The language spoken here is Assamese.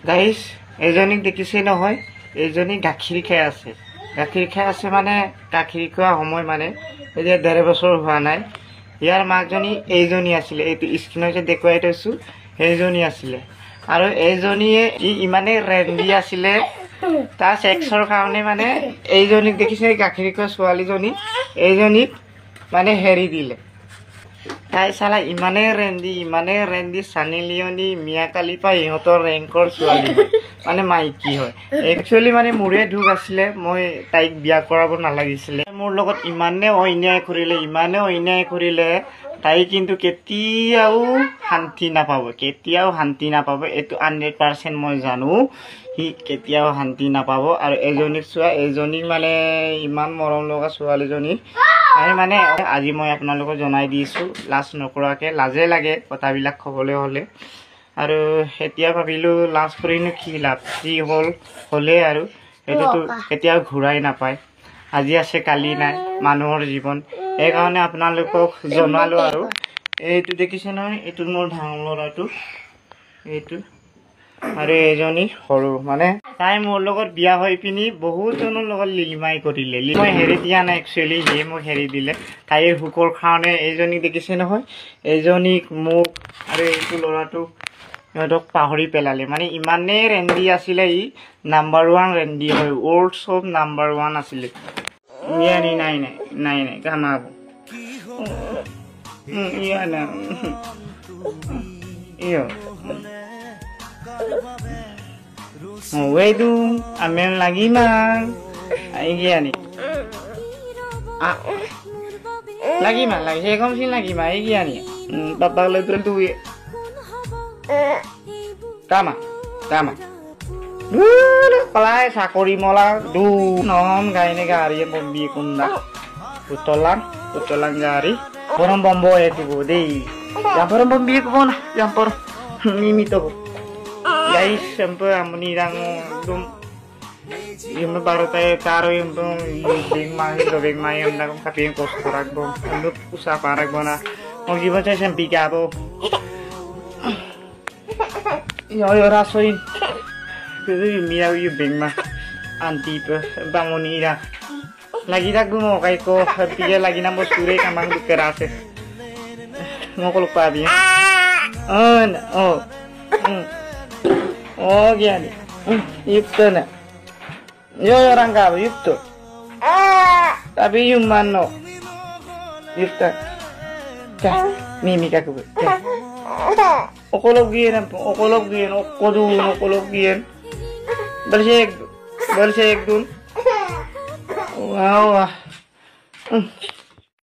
গাইস এজনীক দেখিছে নহয় এজনী গাখীৰ খাই আছে মানে গাখীৰ খোৱা সময় মানে এতিয়া 1.5 বছৰ হোৱা নাই ইয়াৰ মাকজনী এইজনী আছিল এইটো স্ক্ৰিনত যে দেখুৱাই থৈছো এইজনী আছিল আৰু এইজনীয়ে ইমানে ৰেন্ডি আছিল তাৰ সেক্সৰ কাৰণে মানে এইজনীক দেখিছে গাখীৰ খোৱা ছোৱালীজনী এইজনীক মানে হেৰি দিলে তাই সালা ইমানে ৰেন্ডি সানি লিওনি মিয়া কালিপা ইহঁতৰ ৰেংকৰ ছোৱালী মানে মাইকি হয় একচুয়ালি মানে মোৰে দুখ আছিল মই তাইক বিয়া কৰাব নালাগিছিল মোৰ লগত ইমানে অন্যায় কৰিলে তাই কিন্তু কেতিয়াও শান্তি নাপাব এটো 100% মই জানো হি কেতিয়াও শান্তি নাপাব আৰু এজনীক চোৱা এজনী মানে ইমান মৰম লগা ছোৱালীজনী আমি মানে আজি মই আপোনালোকক জনাই দিছো লাজ নকৰাকে লাজে লাগে কথাবিলাক খবলে হলে আৰু এতিয়া ভাবিলো লাজ কৰিনো কি লাভ কি হলে আৰু এটোটো কেতিয়াও ঘূৰাই নাপায় আজি আছে কালি নাই মানুহৰ জীৱন এই কাৰণে আপোনালোকক জনালো আৰু এইটো দেখিছে নহয় এইটো মোৰ ডাঙৰ লৰাটো এইটো আৰু এজনী সৰু মানে তাই মোৰ লগত বিয়া হৈ পিনি বহুত জনৰ লগত লিলিমাই কৰিলে মই হেৰি দিয়া নাই একচুয়ালি হে মই হেৰি দিলে তাইৰ হুকৰ কাৰণে এজনী দেখিছে নহয় এজনীক মোক আৰু এইটো লৰাটো ইহঁতক পাহৰি পেলালে মানে ইমানে ৰেন্ডি আছিল ই নাম্বাৰ 1 ৰেন্ডি হয় ওল্ড সব নাম্বাৰ 1 আছিল ইয়ানি নাই কামাব ইয়ানা ইয়ো wedu amen lagi mang ini ani lagi saya kamu sih lagi mah ini ani bapak lebih duit kama pelai sakori mola nom gaine gari yang bombi kunda putolan gari orang bombo ya tuh deh yang orang bombi kemana yang mimi tuh guys sampai amunirang dum yung baru tayo taro yung bing mahi yung nakong kapiyang kosturag bo ano usa parag bo na mag-iba tayo siyang bigabo yo rasoin pero yung miraw yung bing ma antipa bangunira lagi na gumokay ko pigya lagi na bosture kamang dukerase ngokol pa biya oh gini yukto na yo orang kau yukto tapi yung mano yukto mimi kaku okolog gian berseg dun wow